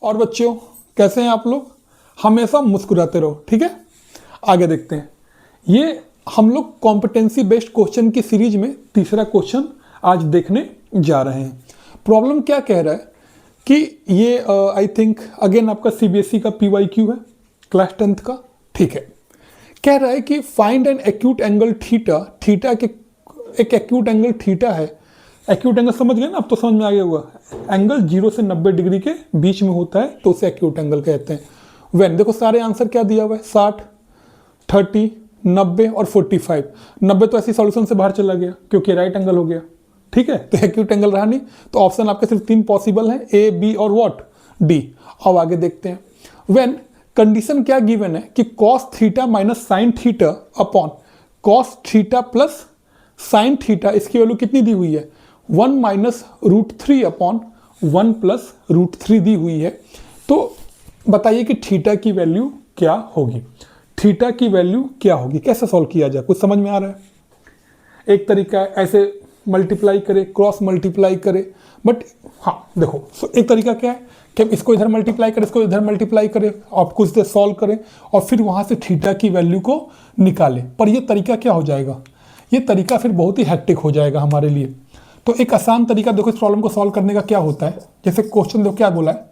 और बच्चों कैसे हैं आप लोग? हमेशा मुस्कुराते रहो, ठीक है। आगे देखते हैं। ये हम लोग कॉम्पिटेंसी बेस्ड क्वेश्चन की सीरीज में तीसरा क्वेश्चन आज देखने जा रहे हैं। प्रॉब्लम क्या कह रहा है कि ये आई थिंक अगेन आपका सीबीएसई का पीवाईक्यू है, क्लास 10th का, ठीक है। कह रहा है कि find an acute angle theta, theta के एक एक्यूट एंगल थीटा है। एक्यूट एंगल समझ गए ना, अब तो समझ में आ गया होगा। एंगल 0 से 90 डिग्री के बीच में होता है तो उसे एक्यूट एंगल कहते हैं। वेन देखो सारे आंसर क्या दिया हुआ है, 60, 30, 90 और 45। 90 तो ऐसी सॉल्यूशन से बाहर चला गया क्योंकि राइट एंगल हो गया, ठीक है। तो एक्यूट एंगल रहा नहीं, तो ऑप्शन आपके सिर्फ 3 पॉसिबल है, ए, बी और व्हाट, डी। अब आगे देखते हैं। वेन कंडीशन क्या गिवन है कि cos theta minus sine theta upon cos theta plus sine theta, इसकी वैल्यू कितनी दी हुई है, 1 माइनस √3 अपॉन 1 प्लस √3 दी हुई है। तो बताइए कि थीटा की वैल्यू क्या होगी, थीटा की वैल्यू क्या होगी, कैसे सॉल्व किया जाए, कुछ समझ में आ रहा है? एक तरीका है ऐसे मल्टीप्लाई करे, क्रॉस मल्टीप्लाई करे, बट हाँ देखो एक तरीका क्या है कि इसको इधर मल्टीप्लाई करें, इसको इधर मल्टीप्लाई करें, आप कुछ देर सॉल्व करें और फिर वहाँ से थीटा की वैल्यू को निकालें। पर ये तरीका क्या हो जाएगा, ये तरीका फिर बहुत ही हैक्टिक हो जाएगा हमारे लिए। तो एक आसान तरीका देखो इस प्रॉब्लम को सॉल्व करने का क्या होता है। जैसे क्वेश्चन देखो क्या बोला है,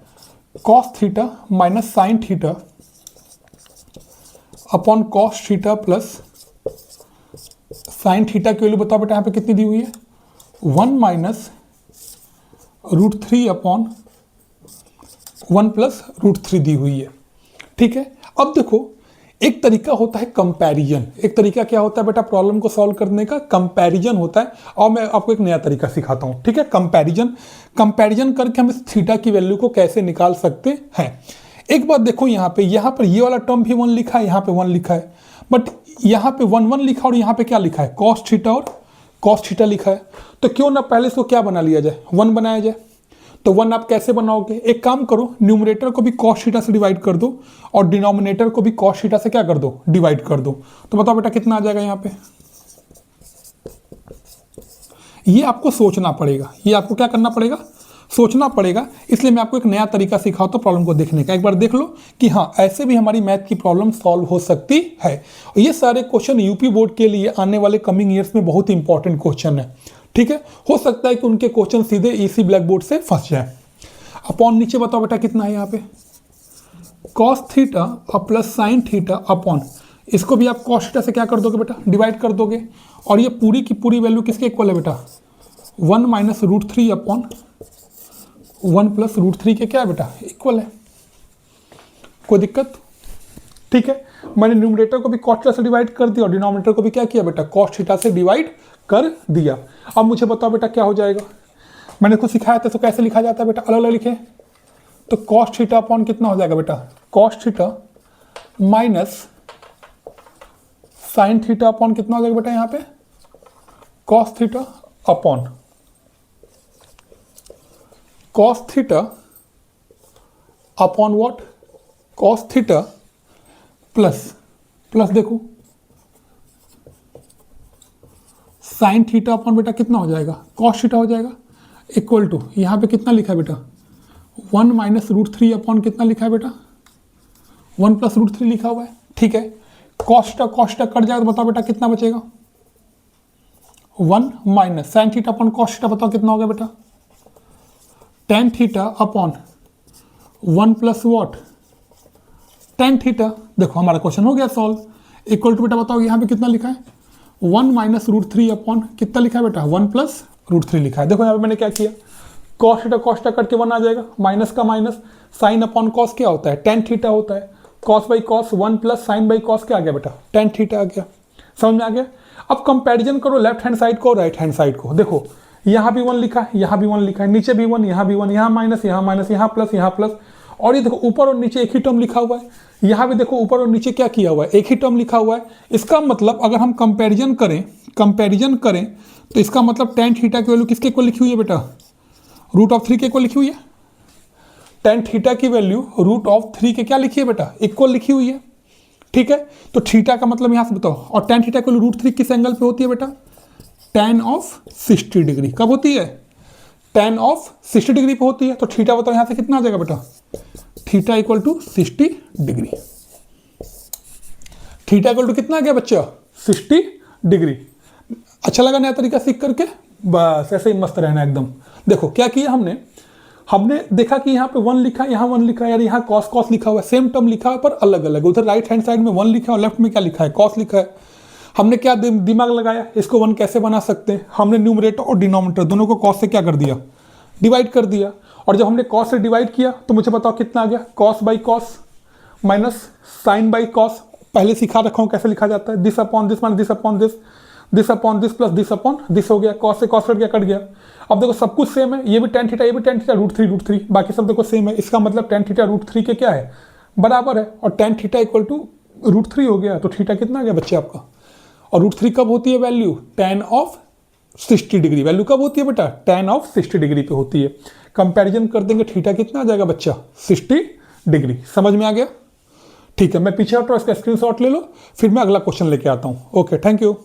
cos theta minus sine theta upon cos theta plus sine theta की वैल्यू बताओ बेटा यहाँ पे कितनी दी हुई है, 1 माइनस √3 अपॉन 1 प्लस √3 दी हुई है, ठीक है। अब देखो एक तरीका होता है कंपैरिजन, एक तरीका क्या होता है बेटा प्रॉब्लम को सॉल्व करने का, कंपैरिजन होता है। और मैं आपको एक नया तरीका सिखाता हूं, ठीक है। कंपैरिजन करके हम इस थीटा की वैल्यू को कैसे निकाल सकते हैं। एक बात देखो यहाँ पे ये वाला टर्म भी 1 लिखा है, यहाँ पे 1 लिखा है, बट यहाँ पे 1 लिखा और यहाँ पे क्या लिखा है, कॉस थीटा और कॉस थीटा लिखा है। तो क्यों ना पहले इसको क्या बना लिया जाए, 1 बनाया जाए। तो 1 आप कैसे बनाओगे, एक काम करो, न्यूमरेटर को भी कॉस थीटा से डिवाइड कर दो और डिनोमिनेटर को भी कॉस थीटा से क्या कर दो, डिवाइड कर दो। तो बताओ बेटा कितना आ जाएगा यहाँ पे। ये आपको सोचना पड़ेगा, ये आपको क्या करना पड़ेगा, सोचना पड़ेगा। इसलिए मैं आपको एक नया तरीका सिखाता हूं प्रॉब्लम को देखने का। एक बार देख लो कि हाँ ऐसे भी हमारी मैथ की प्रॉब्लम सॉल्व हो सकती है। ये सारे क्वेश्चन यूपी बोर्ड के लिए आने वाले कमिंग ईयर्स में बहुत इंपॉर्टेंट क्वेश्चन है, ठीक है। हो सकता है कि उनके क्वेश्चन सीधे इसी ब्लैक बोर्ड से फंस जाए। अपॉन नीचे बताओ बेटा कितना है यहाँ पे, कॉस थीटा और प्लस साइन थीटा अपॉन, इसको भी आप कॉस थीटा से क्या कर दोगे बेटा, डिवाइड कर दोगे। और ये पूरी की पूरी वैल्यू किसके इक्वल है बेटा, 1 माइनस √3 अपॉन 1 प्लस √3 के क्या है बेटा, इक्वल है। कोई दिक्कत, ठीक है। मैंने न्यूमरेटर को भी कॉस थीटा से डिवाइड कर दिया और डिनोमिनेटर को भी क्या किया बेटा, कॉस थीटा से डिवाइड कर दिया। अब मुझे बताओ बेटा क्या हो जाएगा। मैंने इसको सिखाया था तो कैसे लिखा जाता है बेटा, अलग अलग लिखे। तो कॉस थीटा अपॉन कितना हो जाएगा बेटा, cos theta minus sine theta upon कितना हो जाएगा बेटा यहाँ पे, cos theta upon cos theta upon what, cos theta plus देखो साइन थीटा अपॉन बेटा कितना हो जाएगा, कॉस थीटा हो जाएगा, इक्वल टू यहाँ पे कितना लिखा है बेटा, 1 माइनस √3 अपॉन कितना लिखा है बेटा, 1 प्लस √3 लिखा हुआ है, ठीक है। कॉस थीटा कट जाएगा तो बताओ बेटा कितना बचेगा, 1 minus sine theta upon cos theta बताओ कितना हो गया बेटा, tan theta upon 1 plus what, tan theta. देखो हमारा क्वेश्चन हो गया सॉल्व। इक्वल टू बेटा बताओ यहाँ पे कितना लिखा है, 1 माइनस √3 अपॉन कितना लिखा है बेटा, 1 प्लस √3 लिखा है। देखो यहाँ पे मैंने क्या किया, कॉस थीटा कट के 1 आ जाएगा, माइनस का माइनस, साइन अपॉन कॉस क्या होता है, tan थीटा होता है, cos by cos 1 plus sign by cos क्या आ गया बेटा, tan थीटा आ गया। समझ में आ गया। अब कंपैरिजन करो लेफ्ट हैंड साइड को और राइट हैंड साइड को। देखो यहाँ भी 1 लिखा है, यहाँ भी 1 लिखा है, नीचे भी 1, यहाँ भी 1, यहाँ माइनस, यहाँ प्लस, और ये देखो ऊपर और नीचे एक ही टर्म लिखा हुआ है। यहाँ भी देखो ऊपर और नीचे क्या किया हुआ है, एक ही टर्म लिखा हुआ है। इसका मतलब अगर हम कंपैरिजन करें तो इसका मतलब tan थीटा की वैल्यू किसके इक्वल लिखी हुई है बेटा, √3 के इक्वल लिखी हुई है। tan थीटा की वैल्यू √3 के क्या लिखी है बेटा, इक्वल लिखी हुई है, ठीक है। तो थीटा का मतलब यहाँ से बताओ, और tan थीटा की वैल्यू √3 किस एंगल पे होती है बेटा, tan ऑफ 60 डिग्री। कब होती है, tan ऑफ 60 डिग्री पे होती है। तो थीटा बताओ यहाँ से कितना आ जाएगा बेटा, theta equal to 60 degree. Theta equal to कितना आ गया बच्चा? 60 डिग्री। अच्छा लगा नया तरीका सीख करके? बस ऐसे ही मस्त रहना एकदम। देखो क्या किया हमने देखा कि यहाँ पे 1 लिखा है, यहाँ 1 लिखा है, यार यहाँ कॉस कॉस लिखा हुआ है, सेम टर्म लिखा है पर अलग अलग। उधर राइट हैंड साइड में 1 लिखा है और लेफ्ट में क्या लिखा है? कॉस लिखा है। हमने क्या दिमाग लगाया, इसको 1 कैसे बना सकते हैं? हमने न्यूमरेटर और डिनोमिनेटर दोनों को कॉस से क्या कर दिया? डिवाइड कर दिया। और जब हमने कॉस से डिवाइड किया तो मुझे बताओ कितना आ गया? Cos by cos minus sine by cos. पहले सिखा रखा हूँ कैसे लिखा जाता है, this upon this minus this upon this, this upon this plus this upon this हो गया। कॉस से कॉस कट गया। अब देखो सब कुछ सेम है, ये भी tan थीटा, ये भी tan थीटा, √3 बाकी सब देखो सेम है। इसका मतलब tan थीटा √3 के क्या है? बराबर है। और tan थीटा इक्वल टू √3 हो गया। तो थीटा कितना आ गया बच्चे आपका? और √3 कब होती है value? tan of 60 degree. Value कब होती है बेटा? tan ऑफ 60 डिग्री पे होती है। कंपैरिजन कर देंगे, थीटा कितना आ जाएगा बच्चा? 60 डिग्री। समझ में आ गया? ठीक है, मैं पीछे हटो, इसका स्क्रीनशॉट ले लो, फिर मैं अगला क्वेश्चन लेके आता हूँ। Okay, thank you.